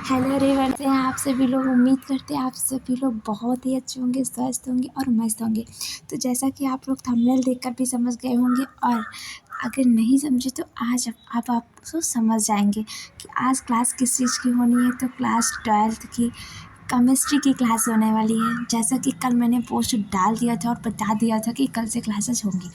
Hello everyone, से हैं आप सभी लोग। उम्मीद करते हैं आप सभी लोग बहुत ही अच्छे होंगे, स्वस्थ होंगे और मस्त होंगे। तो जैसा कि आप लोग थंबनेल देखकर भी समझ गए होंगे, और अगर नहीं समझे तो आज आप तो समझ जाएंगे कि आज क्लास किस चीज़ की होनी है। तो क्लास 12th की केमिस्ट्री की क्लास होने वाली है। जैसा कि कल मैंने पोस्ट डाल दिया था और बता दिया था कि कल से क्लासेस होंगी।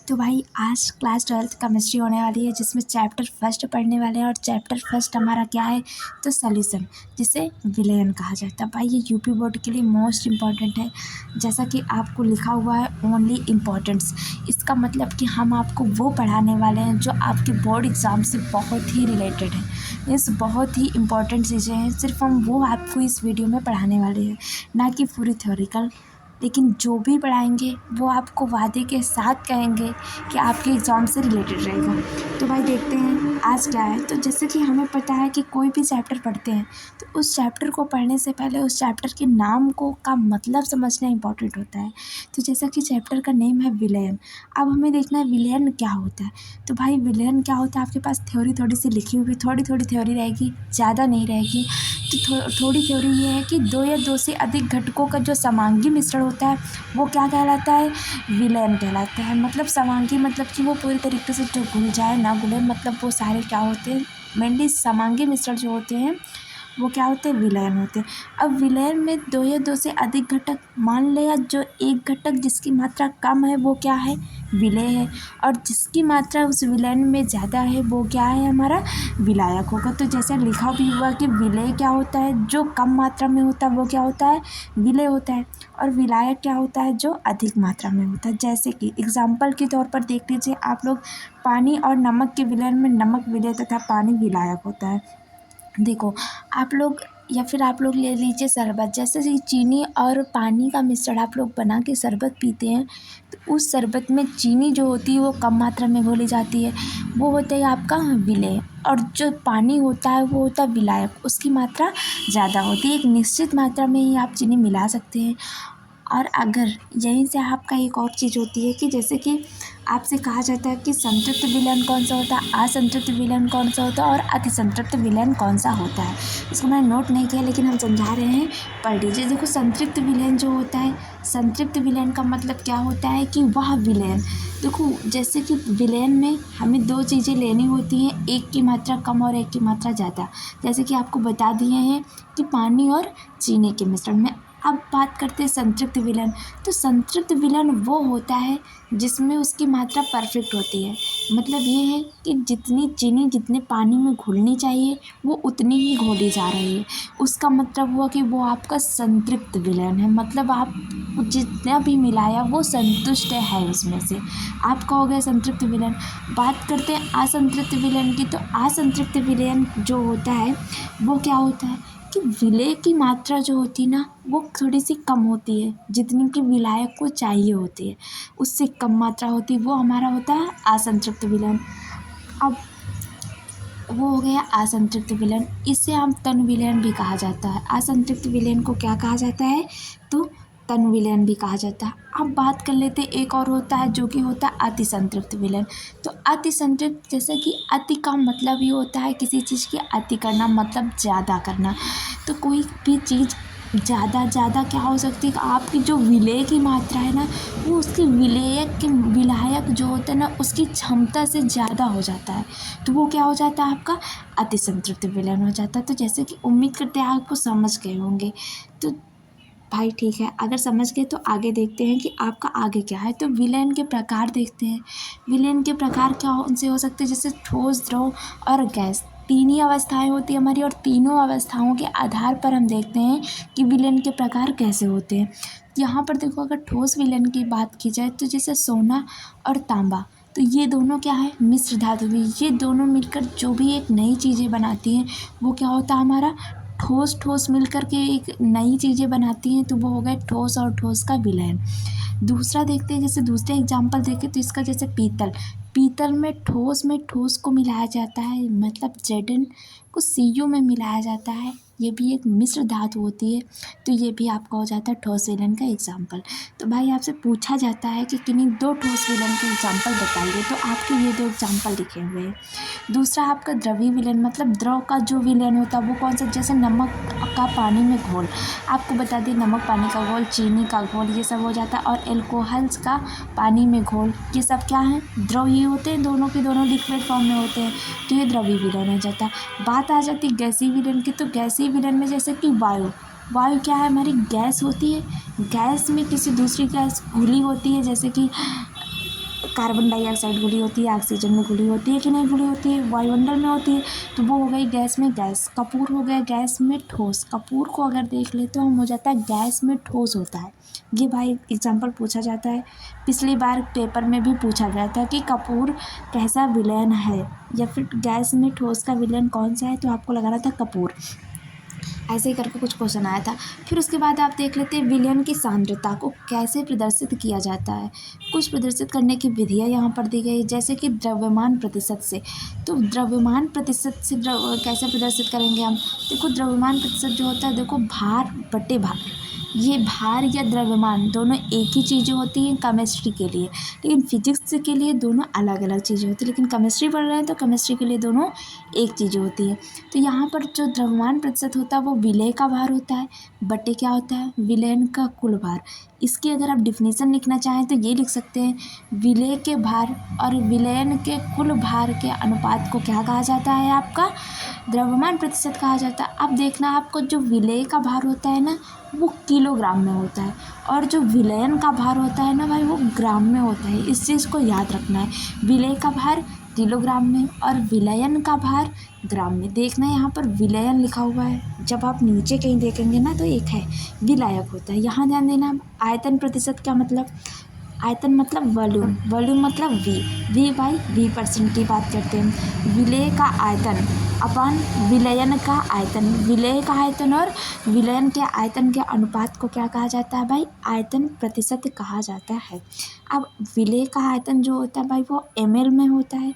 तो भाई आज क्लास 12th केमिस्ट्री होने वाली है, जिसमें चैप्टर फर्स्ट पढ़ने वाले हैं। और चैप्टर फर्स्ट हमारा क्या है, तो सॉल्यूशन, जिसे विलेयन कहा जाता है। भाई ये यूपी बोर्ड के लिए मोस्ट इम्पॉर्टेंट है। जैसा कि आपको लिखा हुआ है ओनली इम्पॉर्टेंट्स, इसका मतलब कि हम आपको वो पढ़ाने वाले हैं जो आपके बोर्ड एग्ज़ाम से बहुत ही रिलेटेड है। मीन्स बहुत ही इम्पॉर्टेंट चीज़ें हैं, सिर्फ हम वो आपको इस वीडियो में पढ़ाने वाले हैं, ना कि पूरी थ्योरिकल। लेकिन जो भी पढ़ाएंगे वो आपको वादे के साथ कहेंगे कि आपके एग्ज़ाम से रिलेटेड रहेगा। तो भाई देखते हैं आज क्या है। तो जैसे कि हमें पता है कि कोई भी चैप्टर पढ़ते हैं तो उस चैप्टर को पढ़ने से पहले उस चैप्टर के नाम को का मतलब समझना इंपॉर्टेंट होता है। तो जैसा कि चैप्टर का नेम है विलेयन, अब हमें देखना है विलेयन क्या होता है। तो भाई विलेयन क्या होता है, आपके पास थ्योरी थोड़ी सी लिखी हुई, थोड़ी थोड़ी थ्योरी रहेगी, ज़्यादा नहीं रहेगी। तो थोड़ी थ्योरी ये है कि दो या दो से अधिक घटकों का जो समांगी मिश्रण होता है वो क्या कहलाता है, विलेयन कहलाता है। मतलब समांगी मतलब कि वो पूरी तरीके से जो घुल जाए ना घुले, मतलब वो सारे क्या होते हैं, मेनली समांगी मिश्रण जो होते हैं वो क्या होते हैं, विलयन होते हैं। अब विलयन में दो या दो से अधिक घटक, मान लिया जो एक घटक जिसकी मात्रा कम है वो क्या है, विलेय है, और जिसकी मात्रा उस विलयन में ज़्यादा है वो क्या है, हमारा विलायक होगा। तो जैसे लिखा भी हुआ कि विलेय क्या होता है, जो कम मात्रा में होता है वो क्या होता है, विलेय होता है, और विलायक क्या होता है, जो अधिक मात्रा में होता है। जैसे कि एग्जाम्पल के तौर पर देख लीजिए आप लोग, पानी और नमक के विलयन में नमक विलेय तथा पानी विलायक होता है। देखो आप लोग, या फिर आप लोग ले लीजिए शरबत। जैसे कि चीनी और पानी का मिश्रण आप लोग बना के शरबत पीते हैं, तो उस शरबत में चीनी जो होती है वो कम मात्रा में घोली जाती है, वो होता है आपका विलेय। और जो पानी होता है वो होता है विलायक, उसकी मात्रा ज़्यादा होती है। एक निश्चित मात्रा में ही आप चीनी मिला सकते हैं। और अगर यहीं से आपका एक और चीज़ होती है कि जैसे कि आपसे कहा जाता है कि संतृप्त विलयन कौन सा होता है, असंतृप्त विलयन कौन सा होता है, और अतिसंतृप्त विलयन कौन सा होता है। इसको मैंने नोट नहीं किया लेकिन हम समझा रहे हैं, पढ़ लीजिए। देखो संतृप्त विलयन जो होता है, संतृप्त विलयन का मतलब क्या होता है कि वह विलयन, देखो जैसे कि विलयन में हमें दो चीज़ें लेनी होती हैं, एक की मात्रा कम और एक की मात्रा ज़्यादा। जैसे कि आपको बता दिए हैं कि पानी और चीनी के मिश्रण में। अब बात करते हैं संतृप्त विलयन। तो संतृप्त विलयन वो होता है जिसमें उसकी मात्रा परफेक्ट होती है। मतलब ये है कि जितनी चीनी जितने पानी में घुलनी चाहिए वो उतनी ही घोली जा रही है। उसका मतलब हुआ कि वो आपका संतृप्त विलयन है। मतलब आप जितना भी मिलाया वो संतुष्ट है उसमें से, आपका हो गया संतृप्त विलयन। बात करते हैं असंतृप्त विलयन की। तो असंतृप्त विलयन जो होता है वो क्या होता है कि विलेय की मात्रा जो होती है ना वो थोड़ी सी कम होती है, जितनी कि विलायक को चाहिए होती है उससे कम मात्रा होती है, वो हमारा होता है असंतृप्त विलयन। अब वो हो गया असंतृप्त विलयन। इसे हम तन विलयन भी कहा जाता है। असंतृप्त विलयन को क्या कहा जाता है, तो तन विलयन भी कहा जाता है। अब बात कर लेते हैं, एक और होता है जो कि होता है अतिसंतृप्त विलयन। तो अतिसंतृप्त, जैसे कि अति का मतलब ये होता है किसी चीज़ की अति करना, मतलब ज़्यादा करना। तो कोई भी चीज़ ज़्यादा क्या हो सकती है कि आपकी जो विलेय की मात्रा है ना वो उसकी विलायक जो होता है ना उसकी क्षमता से ज़्यादा हो जाता है, तो वो क्या हो जाता है, आपका अतिसंतृप्त विलयन हो जाता है। तो जैसे कि उम्मीद करते हैं आपको समझ गए होंगे। तो भाई ठीक है, अगर समझ गए तो आगे देखते हैं कि आपका आगे क्या है। तो विलयन के प्रकार देखते हैं। विलयन के प्रकार क्या उनसे हो सकते हैं, जैसे ठोस, द्रव और गैस। तीन ही अवस्थाएं होती है हमारी, और तीनों अवस्थाओं के आधार पर हम देखते हैं कि विलयन के प्रकार कैसे होते हैं। यहाँ पर देखो, अगर ठोस विलयन की बात की जाए तो जैसे सोना और तांबा, तो ये दोनों क्या है, मिश्र धातु। ये दोनों मिलकर जो भी एक नई चीज़ें बनाती हैं वो क्या होता है, हमारा ठोस मिलकर के एक नई चीज़ें बनाती हैं, तो वो हो गए ठोस और ठोस का विलयन। दूसरा देखते हैं, जैसे दूसरे एग्जाम्पल देखें तो इसका जैसे पीतल। पीतल में ठोस को मिलाया जाता है, मतलब Zn को Cu में मिलाया जाता है। ये भी एक मिश्र धातु होती है, तो ये भी आपका हो जाता है ठोस विलयन का एग्जाम्पल। तो भाई आपसे पूछा जाता है कि किन्हीं 2 ठोस विलयन के एग्जाम्पल बताइए, तो आपके ये 2 एग्जाम्पल लिखे हुए हैं। दूसरा आपका द्रवी विलयन, मतलब द्रव का जो विलयन होता है वो कौन सा, जैसे नमक का पानी में घोल, आपको बता दें नमक पानी का घोल, चीनी का घोल, ये सब हो जाता है। और एल्कोहल्स का पानी में घोल, ये सब क्या है, द्रव ही होते हैं, दोनों के दोनों लिक्विड फॉर्म में होते हैं, तो ये द्रवी विलयन हो जाता है। बात आ जाती है गैसीय विलयन की, तो गैसीय विलयन में जैसे कि वायु क्या है, हमारी गैस होती है, गैस में किसी दूसरी गैस घुली होती है, जैसे कि कार्बन डाइऑक्साइड घुली होती है, ऑक्सीजन में घुली होती है कि नहीं घुली होती है, वायुमंडल में होती है, तो वो हो गई गैस में गैस। कपूर हो गया गैस में ठोस, कपूर को अगर देख ले तो हम हो जाता है गैस में ठोस होता है। ये भाई एग्जाम्पल पूछा जाता है, पिछली बार पेपर में भी पूछा गया था कि कपूर कैसा विलयन है, या फिर गैस में ठोस का विलयन कौन सा है, तो आपको लगाना था कपूर। ऐसे ही करके कुछ क्वेश्चन आया था। फिर उसके बाद आप देख लेते हैं विलयन की सांद्रता को कैसे प्रदर्शित किया जाता है। कुछ प्रदर्शित करने की विधियाँ यहाँ पर दी गई, जैसे कि द्रव्यमान प्रतिशत से। तो द्रव्यमान प्रतिशत से कैसे प्रदर्शित करेंगे हम, देखो द्रव्यमान प्रतिशत जो होता है, देखो भार बटे भार, ये भार या द्रव्यमान दोनों एक ही चीज़ें होती हैं केमिस्ट्री के लिए, लेकिन फिजिक्स के लिए दोनों अलग अलग चीज़ें होती हैं, लेकिन केमिस्ट्री पढ़ रहे हैं तो केमिस्ट्री के लिए दोनों एक चीज़ें होती है। तो यहाँ पर जो द्रव्यमान प्रतिशत होता है वो विलय का भार होता है, बटे क्या होता है, विलयन का कुल भार। इसकी अगर आप डिफिनीसन लिखना चाहें तो ये लिख सकते हैं, विलय के भार और विलयन के कुल भार के अनुपात को क्या कहा जाता है, आपका द्रव्यमान प्रतिशत कहा जाता है। अब देखना आपको, जो विलय का भार होता है ना वो किलोग्राम में होता है, और जो विलयन का भार होता है ना भाई वो ग्राम में होता है। इस चीज़ को याद रखना है, विलय का भार किलोग्राम में और विलयन का भार ग्राम में। देखना यहाँ पर विलयन लिखा हुआ है, जब आप नीचे कहीं देखेंगे ना तो एक है विलायक होता है। यहाँ ध्यान देना। आयतन प्रतिशत क्या मतलब, आयतन मतलब वॉल्यूम, वॉल्यूम मतलब वी बाई वी% की बात करते हैं। विलय का आयतन अपन विलयन का आयतन, विलय का आयतन और विलयन के आयतन के अनुपात को क्या कहा जाता है भाई, आयतन प्रतिशत कहा जाता है। अब विलय का आयतन जो होता है भाई वो ml में होता है,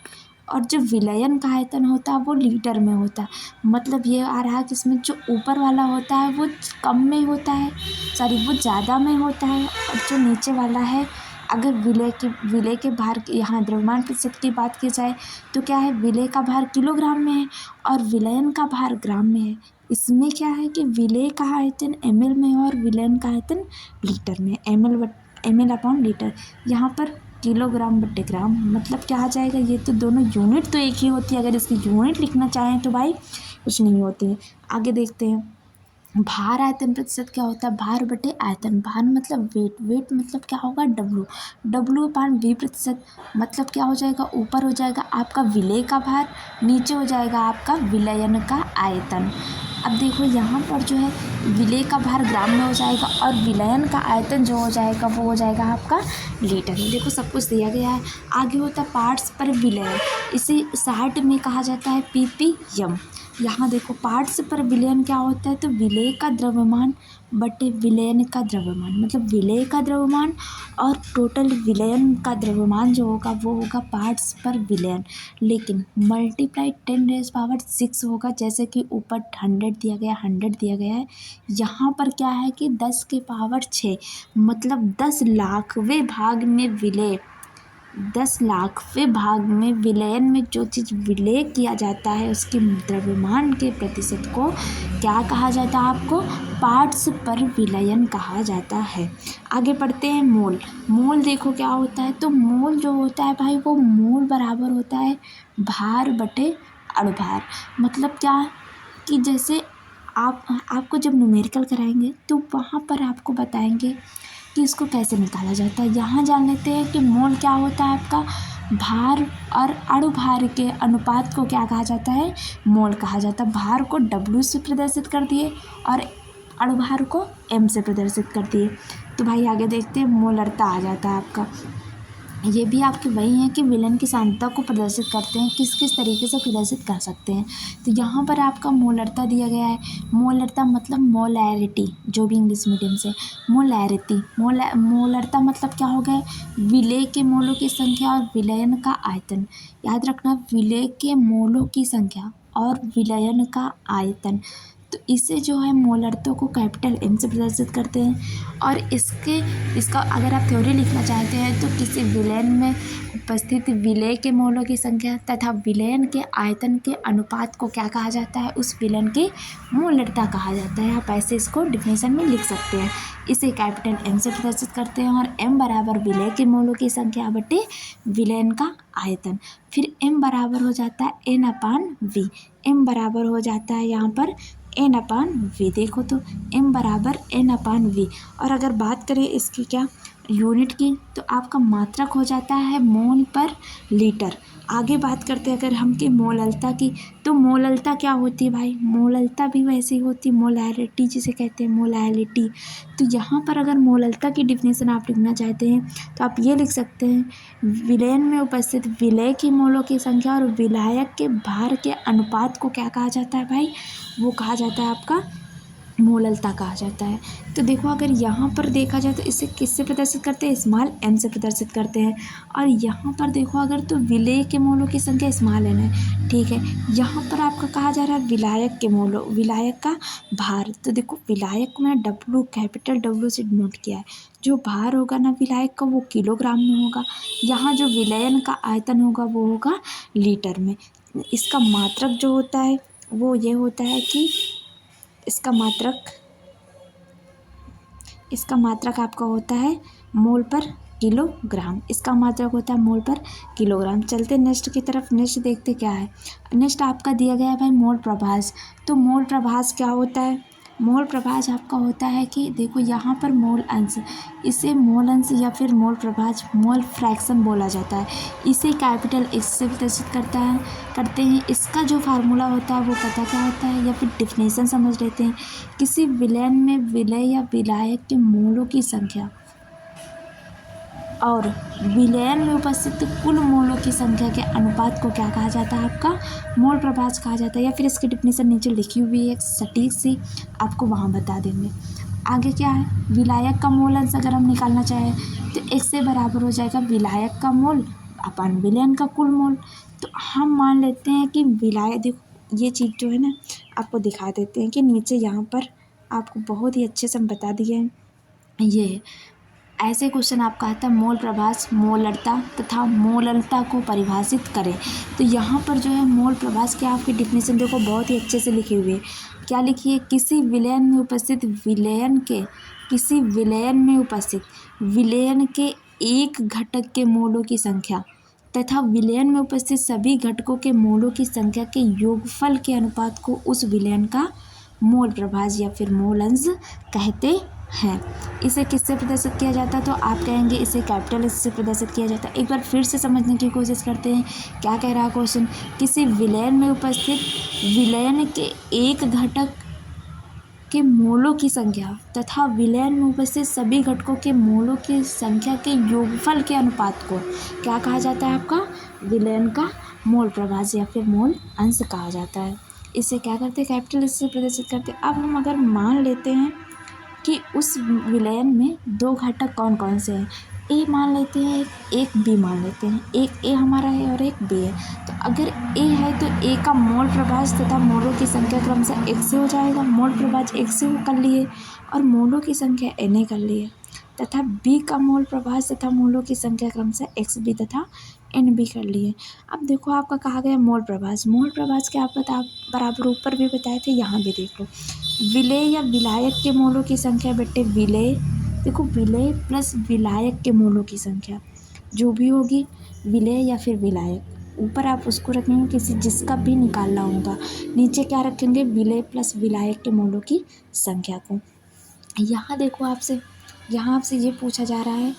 और जो विलयन का आयतन होता है वो लीटर में होता है। मतलब ये आ रहा है कि इसमें जो ऊपर वाला होता है वो कम में होता है, सॉरी वो ज़्यादा में होता है, और जो नीचे वाला है, अगर विलय के भार, यहाँ द्रव्यमान प्रतिशत की बात की जाए तो क्या है, विलय का भार किलोग्राम में है और विलयन का भार ग्राम में है। इसमें क्या है कि विलय का आयतन ml में है और विलयन का आयतन लीटर में, ml अपॉन लीटर। यहाँ पर किलोग्राम बटे ग्राम, मतलब क्या आ जाएगा, ये तो दोनों यूनिट तो एक ही होती है, अगर इसकी यूनिट लिखना चाहें तो भाई कुछ नहीं होती है। आगे देखते हैं, भार आयतन प्रतिशत क्या होता है, भार बटे आयतन, भार मतलब वेट, वेट मतलब क्या होगा, डब्लू अपान वी प्रतिशत, मतलब क्या हो जाएगा, ऊपर हो जाएगा आपका विलय का भार, नीचे हो जाएगा आपका विलयन का आयतन। अब देखो यहाँ पर जो है विलय का भार ग्राम में हो जाएगा और विलयन का आयतन जो हो जाएगा वो हो जाएगा आपका लीटर में। देखो सब कुछ दिया गया है। आगे होता है पार्ट्स पर विलयन, इसे 60 में कहा जाता है ppm। यहाँ देखो पार्ट्स पर विलयन क्या होता है, तो विलय का द्रव्यमान बटे विलयन का द्रव्यमान, मतलब विलय का द्रव्यमान और टोटल विलयन का द्रव्यमान जो होगा वो होगा पार्ट्स पर विलयन, लेकिन मल्टीप्लाई 10⁻⁶ होगा, जैसे कि ऊपर 100 दिया गया, 100 दिया गया है। यहाँ पर क्या है कि 10⁶, मतलब 10 लाखवें भाग में विलय, 10 लाखवें भाग में विलयन में जो चीज़ विलय किया जाता है उसके द्रव्यमान के प्रतिशत को क्या कहा जाता है, आपको पार्ट्स पर विलयन कहा जाता है। आगे पढ़ते हैं मोल। मोल देखो क्या होता है, तो मोल जो होता है भाई वो मोल बराबर होता है भार बटे अणुभार। मतलब क्या कि जैसे आपको जब न्यूमेरिकल कराएंगे तो वहाँ पर आपको बताएंगे कि इसको कैसे निकाला जाता है। यहाँ जान लेते हैं कि मोल क्या होता है, आपका भार और अणुभार के अनुपात को क्या कहा जाता है, मोल कहा जाता है। भार को W से प्रदर्शित कर दिए और अणुभार को M से प्रदर्शित कर दिए। तो भाई आगे देखते हैं, मोलरता आ जाता है आपका। ये भी आपके वही हैं कि विलेन की शांतता को प्रदर्शित करते हैं, किस किस तरीके से प्रदर्शित कर सकते हैं। तो यहाँ पर आपका मोलरता दिया गया है। मोलरता मतलब मोलैरिटी, जो भी इंग्लिश मीडियम से मोलैरिटी, मोलरता मतलब क्या हो गया, विलेय के मोलों की संख्या और विलयन का आयतन। याद रखना, विलेय के मोलों की संख्या और विलयन का आयतन। तो इसे जो है मोलरता को कैपिटल एम से प्रदर्शित करते हैं। और इसका अगर आप थ्योरी लिखना चाहते हैं तो किसी विलयन में उपस्थित विलेय के मोलों की संख्या तथा विलयन के आयतन के अनुपात को क्या कहा जाता है, उस विलयन की मोलरता कहा जाता है। आप ऐसे इसको डिफिनेशन में लिख सकते हैं। इसे कैपिटल एम से प्रदर्शित करते हैं और एम बराबर विलेय के मोलों की संख्या बटे विलयन का आयतन। फिर एम बराबर हो जाता है एन अपान वी। एम बराबर हो जाता है यहाँ पर एन अपान वी। देखो तो एम बराबर एन अपान वी। और अगर बात करें इसकी क्या यूनिट की, तो आपका मात्रक हो जाता है मोल पर लीटर। आगे बात करते हैं अगर हम की मोललता की, तो मोललता क्या होती है भाई, मोललता भी वैसी होती, मोलैरिटी जिसे कहते हैं मोलैलिटी। तो यहाँ पर अगर मोललता की डिफिनेशन आप लिखना चाहते हैं तो आप ये लिख सकते हैं, विलयन में उपस्थित विलेय की मोलों की संख्या और विलायक के भार के अनुपात को क्या कहा जाता है भाई, वो कहा जाता है आपका मोललता कहा जाता है। तो देखो अगर यहाँ पर देखा जाए तो इसे किससे प्रदर्शित करते हैं, स्मॉल एम से प्रदर्शित करते हैं। और यहाँ पर देखो अगर तो विलेय के मोलों की संख्या स्मॉल एन है, ठीक है। यहाँ पर आपका कहा जा रहा है विलायक के मोलों, विलायक का भार। तो देखो विलायक को मैंने डब्लू, कैपिटल डब्लू से नोट किया है। जो भार होगा ना विलायक का वो किलोग्राम में होगा। यहाँ जो विलयन का आयतन होगा वो होगा लीटर में। इसका मात्रक जो होता है वो ये होता है कि इसका मात्रक आपका होता है मोल पर किलोग्राम। इसका मात्रक होता है मोल पर किलोग्राम। चलते नेक्स्ट की तरफ। नेक्स्ट देखते क्या है। नेक्स्ट आपका दिया गया है भाई मोल प्रभाज। तो मोल प्रभाज क्या होता है, मोल प्रभाज आपका होता है कि देखो यहाँ पर मोल अंश, इसे मोल अंश या फिर मोल प्रभाज, मोल फ्रैक्शन बोला जाता है। इसे कैपिटल एक्स से प्रदर्शित करते हैं। इसका जो फार्मूला होता है वो पता क्या होता है या फिर डिफिनेशन समझ लेते हैं। किसी विलयन में विलेय या विलायक के मोलों की संख्या और विलयन में उपस्थित कुल मोलों की संख्या के अनुपात को क्या कहा जाता है, आपका मोल प्रभाज कहा जाता है। या फिर इसकी डिफिनेशन नीचे लिखी हुई है सटीक सी, आपको वहाँ बता देंगे। आगे क्या है, विलायक का मोल अंश अगर हम निकालना चाहें तो एक से बराबर हो जाएगा विलायक का मोल अपन विलयन का कुल मोल। तो हम मान लेते हैं कि विलायक, देखो ये चीज़ जो है ना आपको दिखा देते हैं कि नीचे यहाँ पर आपको बहुत ही अच्छे से हम बता दिए हैं। ये ऐसे क्वेश्चन आपका आता है मोल प्रभाज, मोलरता तथा मोललता को परिभाषित करें। तो यहाँ पर जो है मोल प्रभाज के आपकी डिफिनेशन देखो बहुत ही अच्छे से लिखी हुई है। क्या लिखी है, किसी विलयन में उपस्थित विलयन के एक घटक के मोलों की संख्या तथा विलयन में उपस्थित सभी घटकों के मोलों की संख्या के योगफल के अनुपात को उस विलयन का मोल प्रभाज या फिर मोल अंश कहते हैं। इसे किससे प्रदर्शित किया जाता है, तो आप कहेंगे इसे कैपिटल एस से प्रदर्शित किया जाता है। एक बार फिर से समझने की कोशिश करते हैं क्या कह रहा है क्वेश्चन। किसी विलयन में उपस्थित विलयन के एक घटक के मोलों की संख्या तथा विलयन में उपस्थित सभी घटकों के मोलों की संख्या के योगफल के अनुपात को क्या कहा जाता है, आपका विलयन का मोल प्रभाज या फिर मोल अंश कहा जाता है। इसे क्या करते हैं, कैपिटल एस से प्रदर्शित करते हैं। अब हम अगर मान लेते हैं कि उस विलयन में दो घटक कौन कौन से हैं, ए मान लेते हैं, एक बी मान लेते हैं। एक ए हमारा है और एक बी है। तो अगर ए है तो ए का मोल प्रभाज तथा मोलों की संख्या क्रमशः एक से हो जाएगा। मोल प्रभाज एक से कर लिए और मोलों की संख्या एन ए कर लिए, तथा बी का मोल प्रभाज तथा मोलों की संख्या क्रमशः एक्स बी तथा एन बी कर लिए। अब देखो आपका कहा गया मोल प्रभाज के आप बराबर ऊपर भी बताए थे, यहाँ भी देख लो। विलेय या विलायक के मोलों की संख्या बेटे विलेय, देखो विलेय प्लस विलायक के मोलों की संख्या जो भी होगी, विलेय या फिर विलायक, ऊपर आप उसको रखेंगे किसी जिसका भी निकालना होगा, नीचे क्या रखेंगे विलेय प्लस विलायक के मोलों की संख्या को। यहाँ देखो यहाँ आपसे ये पूछा जा रहा है,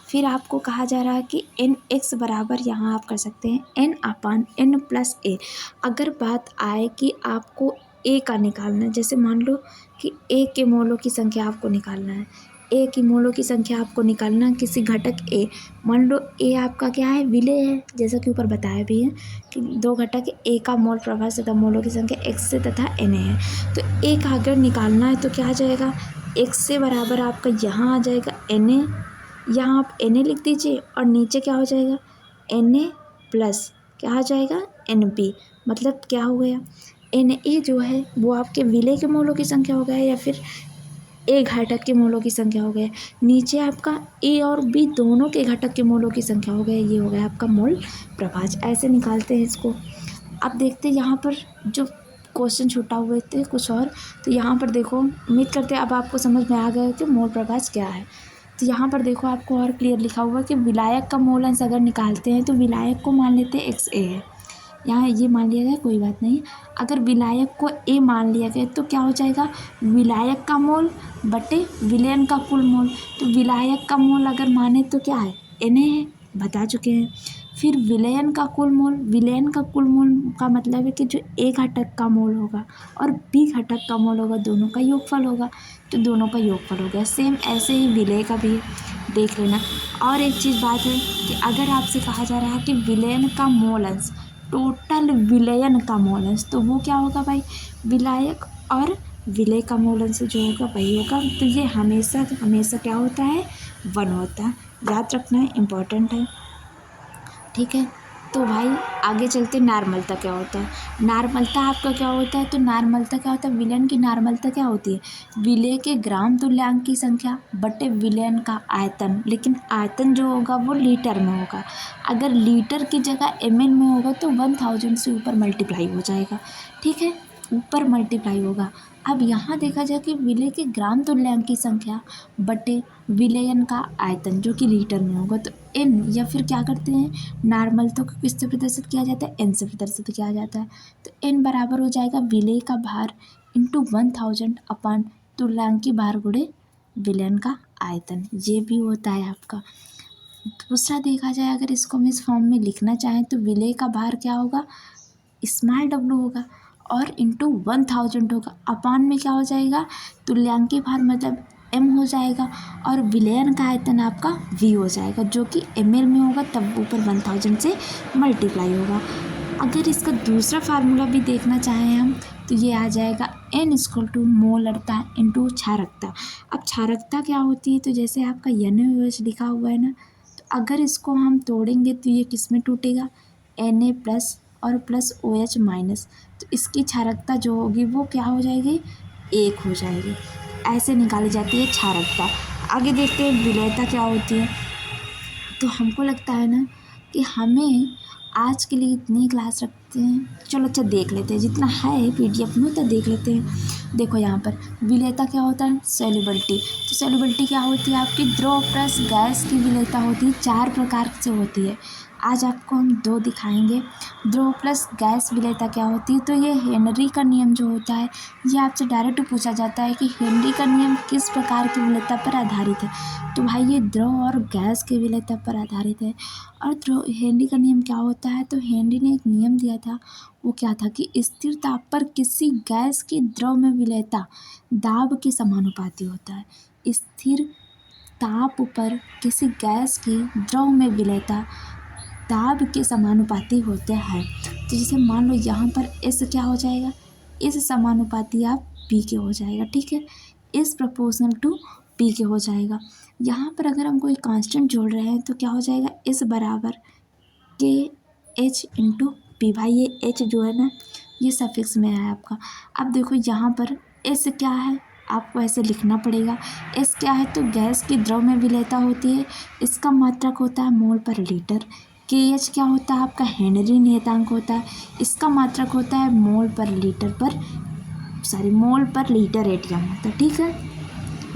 फिर आपको कहा जा रहा है कि एन एक्स बराबर, यहाँ आप कर सकते हैं एन अपान एन प्लस ए। अगर बात आए कि आपको ए का निकालना है, जैसे मान लो कि ए के मोलों की संख्या आपको निकालना है, ए की मोलों की संख्या आपको निकालना है किसी घटक ए। मान लो ए आपका क्या है, विलेय है, जैसा कि ऊपर बताया भी है कि दो घटक ए का मोल प्रभाव तथा मोलों की संख्या x से तथा Na है। तो ए का अगर निकालना है तो क्या आ जाएगा, x से बराबर आपका यहाँ आ जाएगा Na, यहाँ आप Na लिख दीजिए और नीचे क्या हो जाएगा Na प्लस क्या आ जाएगा Nb। मतलब क्या हो गया, Na जो है वो आपके विलेय के मोलों की संख्या हो गया या फिर ए घटक के मोलों की संख्या हो गया। नीचे आपका ए और बी दोनों के घटक के मोलों की संख्या हो गया, ये हो गया आपका मोल प्रभाज। ऐसे निकालते हैं इसको। अब देखते हैं यहाँ पर जो क्वेश्चन छूटा हुए थे कुछ और। तो यहाँ पर देखो, उम्मीद करते हैं अब आपको समझ में आ गया कि मोल प्रभाज क्या है। तो यहाँ पर देखो आपको और क्लियर लिखा हुआ है कि विलायक का मोल अंश अगर निकालते हैं तो विलायक को मान लेते हैं XA है, यहाँ ये मान लिया गया, कोई बात नहीं। अगर विलायक को ए मान लिया गया तो क्या हो जाएगा, विलायक का मोल बटे विलयन का कुल मोल। तो विलायक का मोल अगर माने तो क्या है Na है, बता चुके हैं। फिर विलयन का कुल मोल, विलयन का कुल मोल का मतलब है कि जो ए घटक का मोल होगा और बी घटक का मोल होगा दोनों का योगफल होगा, तो दोनों का योगफल हो गया। सेम ऐसे ही विलय का भी देख लेना। और एक चीज़ बात है कि अगर आपसे कहा जा रहा है कि विलयन का मोल अंश टोटल विलयन का मोल अंश, तो वो क्या होगा भाई, विलायक और विलय का मोल अंश जो होगा वही होगा। तो ये हमेशा हमेशा क्या होता है, 1 होता है। याद रखना है, इम्पोर्टेंट है, ठीक है। तो भाई आगे चलते, नॉर्मलता क्या होता है। नॉर्मलता आपका क्या होता है, तो नॉर्मलता क्या होता है, विलयन की नॉर्मलता क्या होती है, विलय के ग्राम तुल्यांक की संख्या बटे विलयन का आयतन। लेकिन आयतन जो होगा वो लीटर में होगा। अगर लीटर की जगह ml में होगा तो 1000 से ऊपर मल्टीप्लाई हो जाएगा, ठीक है, ऊपर मल्टीप्लाई होगा। अब यहाँ देखा जाए कि विलय के ग्राम तुल्यांक की संख्या बटे विलयन का आयतन जो कि लीटर में होगा, तो n, या फिर क्या करते हैं नॉर्मलता को किससे प्रदर्शित किया जाता है, n से प्रदर्शित किया जाता है। तो n बराबर हो जाएगा विलय का भार इंटू 1000 अपान तुल्यांकी भार गुणे विलयन का आयतन, ये भी होता है आपका। दूसरा देखा जाए, अगर इसको हम इस फॉर्म में लिखना चाहें तो विलय का भार क्या होगा, स्मॉल w होगा और इंटू 1000 होगा, अपान में क्या हो जाएगा, तुल्यांकी भार मतलब m हो जाएगा और विलयन का आयतन आपका v हो जाएगा जो कि ml में होगा, तब ऊपर 1000 से मल्टीप्लाई होगा। अगर इसका दूसरा फार्मूला भी देखना चाहें हम तो ये आ जाएगा n = मोलरता इंटू क्षारकता। अब क्षारकता क्या होती है, तो जैसे आपका NaOH लिखा हुआ है ना, तो अगर इसको हम तोड़ेंगे तो ये किस में टूटेगा, Na प्लस और प्लस OH माइनस, तो इसकी क्षारकता जो होगी वो क्या हो जाएगी, 1 हो जाएगी। ऐसे निकाली जाती है क्षारकता। आगे देखते हैं विलयता क्या होती है। तो हमको लगता है ना कि हमें आज के लिए इतनी क्लास रखते हैं, चलो अच्छा देख लेते हैं, जितना है PDF में उतना देख लेते हैं। देखो यहाँ पर विलयता क्या होता है, सॉल्युबिलिटी। तो सॉल्युबिलिटी क्या होती है आपकी, द्रव प्लस गैस की विलयता होती है, 4 प्रकार से होती है। आज आपको हम 2 दिखाएंगे। द्रव प्लस गैस विलयता क्या होती है, तो ये हेनरी का नियम जो होता है, ये आपसे डायरेक्ट पूछा जाता है कि हेनरी का नियम किस प्रकार की विलयता पर आधारित है। तो भाई ये द्रव और गैस की विलयता पर आधारित है। और हेनरी का नियम क्या होता है, तो हेनरी ने एक नियम दिया था, वो क्या था कि स्थिर ताप पर किसी गैस की द्रव में विलयता दाब के समानुपाती होता है। स्थिर ताप पर किसी गैस की द्रव में विलयता दाब के समानुपाती होते हैं। तो जैसे मान लो यहाँ पर S क्या हो जाएगा, इस समानुपाती आप P के हो जाएगा, ठीक है, इस प्रोपोर्शनल टू P के हो जाएगा। यहाँ पर अगर हम कोई कांस्टेंट जोड़ रहे हैं तो क्या हो जाएगा, S बराबर KH इंटू P। भाई ये H जो है ना ये सफिक्स में है आपका। अब देखो यहाँ पर S क्या है, आपको ऐसे लिखना पड़ेगा। S क्या है, तो गैस की द्रव में विलयता होती है, इसका मात्रक होता है मोल पर लीटर। KH क्या होता है आपका, हेनरी नियतांक होता है, इसका मात्रक होता है मोल पर लीटर मोल पर लीटर एटीएम होता है, ठीक है,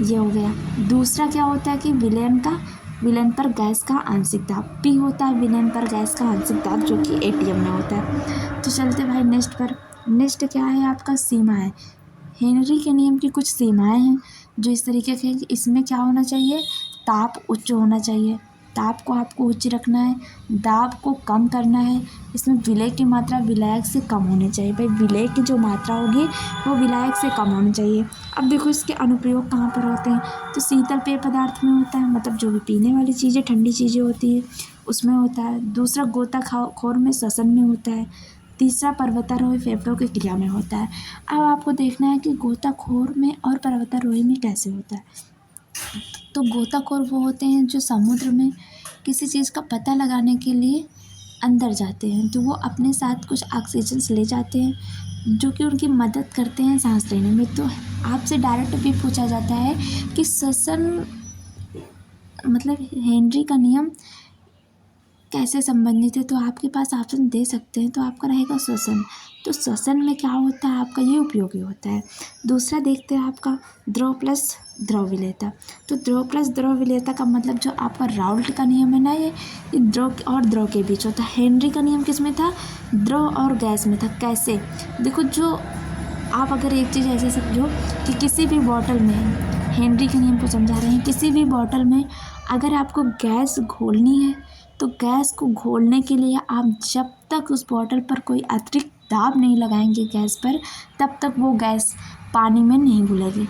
ये हो गया। दूसरा क्या होता है कि विलयन पर गैस का आंशिक दाब, P होता है विलयन पर गैस का आंशिक दाब जो कि एटीएम में होता है। तो चलते भाई नेक्स्ट पर। नेक्स्ट क्या है आपका, सीमा है। हेनरी के नियम की कुछ सीमाएं हैं जो इस तरीके के, इसमें क्या होना चाहिए, ताप उच्च होना चाहिए, ताप को आपको उच्च रखना है, दाब को कम करना है, इसमें विलय की मात्रा विलायक से कम होनी चाहिए। भाई विलय की जो मात्रा होगी वो विलायक से कम होनी चाहिए। अब देखो इसके अनुप्रयोग कहाँ पर होते हैं, तो शीतल पेय पदार्थ में होता है, मतलब जो भी पीने वाली चीज़ें ठंडी चीज़ें होती है उसमें होता है। दूसरा गोताखोर में श्वसन में होता है। तीसरा पर्वतारोही फेफड़ों की क्रिया में होता है। अब आपको देखना है कि गोताखोर में और पर्वतारोही में कैसे होता है। तो गोताखोर वो होते हैं जो समुद्र में किसी चीज़ का पता लगाने के लिए अंदर जाते हैं, तो वो अपने साथ कुछ ऑक्सीजन ले जाते हैं जो कि उनकी मदद करते हैं सांस लेने में। तो आपसे डायरेक्ट भी पूछा जाता है कि श्वसन मतलब हेनरी का नियम कैसे संबंधित है, तो आपके पास ऑप्शन दे सकते हैं। तो आपका रहेगा श्वसन। तो श्वसन में क्या होता है आपका, ये उपयोगी होता है। दूसरा देखते हैं आपका द्रव प्लस द्रव विलेयता। तो द्रव प्लस द्रव विलेयता का मतलब जो आपका राउल्ट का नियम है ना, ये द्रव और द्रव के बीच होता है। हेनरी का नियम किस में था, द्रव और गैस में था। कैसे, देखो जो आप अगर एक चीज़ ऐसे समझो कि किसी भी बॉटल में, हेनरी के नियम को समझा रहे हैं, किसी भी बॉटल में अगर आपको गैस घोलनी है तो गैस को घोलने के लिए आप जब तक उस बॉटल पर कोई अतिरिक्त दाब नहीं लगाएंगे गैस पर, तब तक वो गैस पानी में नहीं घुलेगी।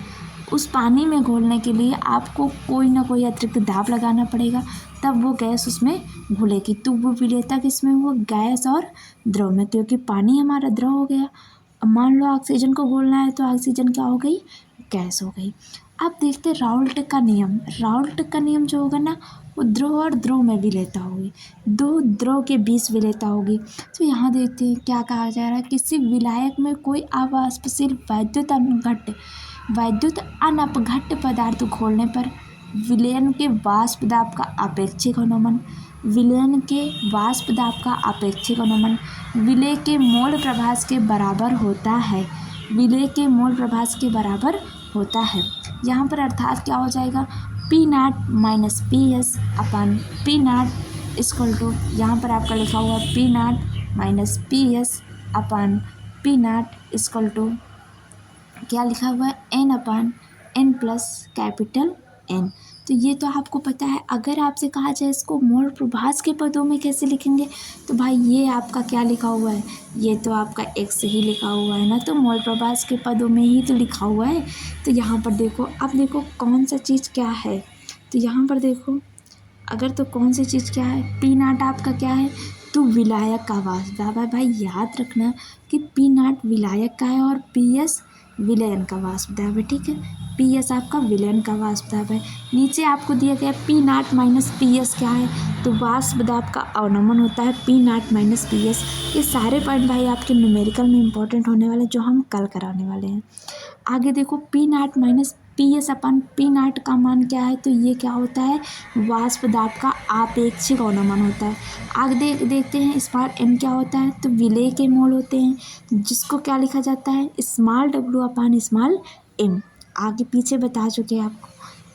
उस पानी में घोलने के लिए आपको कोई ना कोई अतिरिक्त दाब लगाना पड़ेगा, तब वो गैस उसमें घुलेगी। तो वो विलेयता किसमें, वो गैस और द्रव में, क्योंकि पानी हमारा द्रव हो गया। अब मान लो ऑक्सीजन को घोलना है तो ऑक्सीजन क्या हो गई, गैस हो गई। अब देखते हैं राउल्ट का नियम। राउल्ट का नियम जो होगा ना, वो द्रव और द्रव में विलेयता होगी, दो द्रव के बीच विलेयता होगी। तो यहाँ देखते हैं क्या कहा जा रहा है, किसी विलायक में कोई अवाष्पशील वैद्युत अनपघट्य पदार्थ घोलने पर विलयन के वाष्प दाब का अपेक्षिक अनुमान, विलयन के वाष्प दाब का अपेक्षिक अनुमान विलेय के मोल प्रभास के बराबर होता है, विलेय के मोल प्रभास के बराबर होता है। यहाँ पर अर्थात क्या हो जाएगा, P naught minus P S upon P naught equal to, यहाँ पर आपका लिखा हुआ P naught minus P S upon P naught equal to क्या लिखा हुआ है, N upon N plus capital N. तो ये तो आपको पता है। अगर आपसे कहा जाए इसको मोल प्रभास के पदों में कैसे लिखेंगे, तो भाई ये आपका क्या लिखा हुआ है, ये तो आपका एक्स ही लिखा हुआ है ना, तो मोल प्रभास के पदों में ही तो लिखा हुआ है। तो यहाँ पर देखो, अब देखो कौन सा चीज़ क्या है, तो यहाँ पर देखो अगर तो कौन सी चीज़ क्या है, पी नाट आपका क्या है, तो विलायक का वाष्प दाब है। भाई याद रखना कि पी नाट विलायक का है और पी एस विलयन का वाष्प दाब है, ठीक है। पी एस आपका विलयन का वाष्प दाब है। नीचे आपको दिया गया P naught minus P S क्या है, तो वाष्प दाब का अवनमन होता है P naught minus P S. ये सारे पॉइंट भाई आपके न्यूमेरिकल में इंपॉर्टेंट होने वाले, जो हम कल कराने वाले हैं। आगे देखो P naught minus P S upon P naught का मान क्या है, तो ये क्या होता है, वाष्प दाब का आपेक्षिक अवनमन होता है। आगे देखते हैं स्मॉल एम क्या होता है, तो विलेय के मोल होते हैं, जिसको क्या लिखा जाता है, स्मॉल डब्ल्यू अपन स्मॉल एम। आगे पीछे बता चुके हैं आपको।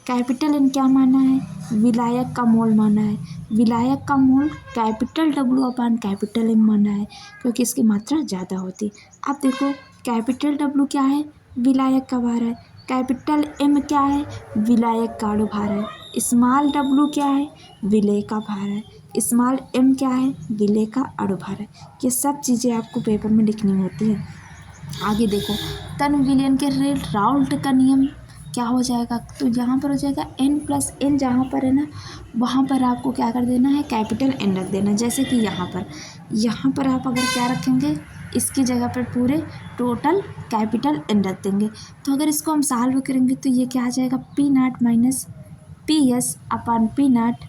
कैपिटल एन क्या माना है, विलायक का मोल माना है, विलायक का मोल कैपिटल डब्ल्यू अपन कैपिटल एम माना है, क्योंकि इसकी मात्रा ज़्यादा होती है। अब देखो कैपिटल डब्ल्यू क्या है, विलायक का भार है, कैपिटल एम क्या है, विलायक का अणुभार है, स्मॉल डब्ल्यू क्या है, विलेय का भार है, स्मॉल एम क्या है, विलेय का अणुभार है। ये सब चीज़ें आपको पेपर में लिखनी होती है। आगे देखो तन विलयन के राउल्ट का नियम क्या हो जाएगा, तो यहाँ पर हो जाएगा एन प्लस एन, जहाँ पर है ना वहाँ पर आपको क्या कर देना है, कैपिटल एन रख देना। जैसे कि यहाँ पर आप अगर क्या रखेंगे, इसकी जगह पर पूरे टोटल कैपिटल एन रख देंगे। तो अगर इसको हम सॉल्व करेंगे तो ये क्या आ जाएगा, P naught minus P S upon P naught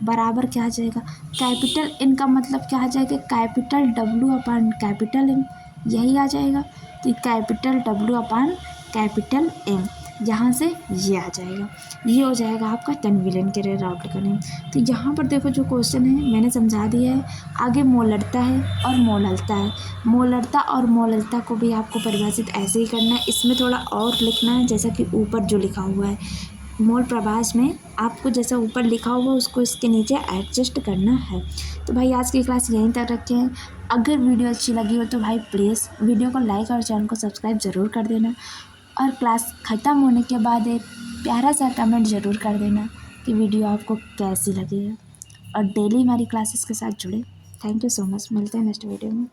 बराबर क्या आ जाएगा, कैपिटल एन का मतलब क्या आ जाएगा, कैपिटल डब्ल्यू अपन कैपिटल एम, यही आ जाएगा। तो कैपिटल डब्ल्यू अपन कैपिटल एम, यहाँ से ये आ जाएगा, ये हो जाएगा आपका टन विलेन के राउल्ट का नियम। तो यहाँ पर देखो जो क्वेश्चन है मैंने समझा दिया है। आगे मोलरता है और मोललता है। मोलरता और मोललता को भी आपको परिभाषित ऐसे ही करना है, इसमें थोड़ा और लिखना है, जैसा कि ऊपर जो लिखा हुआ है मोल प्रभास में आपको जैसा ऊपर लिखा हुआ उसको इसके नीचे एडजस्ट करना है। तो भाई आज की क्लास यहीं तक रखते हैं। अगर वीडियो अच्छी लगी हो तो भाई प्लीज़ वीडियो को लाइक और चैनल को सब्सक्राइब ज़रूर कर देना, और क्लास ख़त्म होने के बाद एक प्यारा सा कमेंट ज़रूर कर देना कि वीडियो आपको कैसी लगी है, और डेली हमारी क्लासेस के साथ जुड़े। थैंक यू सो मच, मिलते हैं नेक्स्ट वीडियो में।